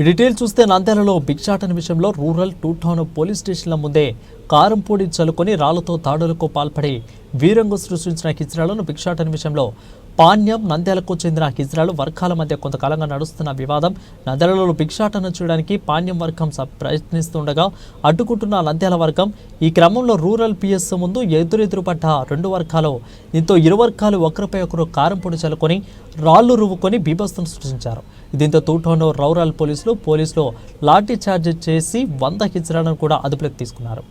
ఈ డీటెయిల్ చూస్తే నంద్యాలలో భిక్షాటన విషయంలో రూరల్ 2 టౌన్ పోలీస్ స్టేషన్ల ముందే కారంపొడి చల్లుకొని రాళ్లతో దాడులకు పాల్పడి వీరంగు సృష్టించిన హిజ్రాలను భిక్షాటన విషయంలో పాణ్యం నంద్యాలకు చెందిన హిజ్రాలు వర్గాల మధ్య కొంతకాలంగా నడుస్తున్న వివాదం. నంద్యాలలో భిక్షాటన చేయడానికి పాణ్యం వర్గం ప్రయత్నిస్తుండగా అడ్డుకుంటున్న నంద్యాల వర్గం. ఈ క్రమంలో రూరల్ పిఎస్ ముందు ఎదురెదురుపడ్డ రెండు వర్గాలు. దీంతో ఇరు వర్గాలు ఒకరిపై ఒకరు కారంపొడి చల్లుకొని రాళ్లు రువ్వుకొని బీభత్సం సృష్టించారు. దీంతో 2 టౌన్ రూరల్ పోలీసులు లాఠీ చార్జ్ చేసి 100 హిజ్రాలను కూడా అదుపులోకి తీసుకున్నారు.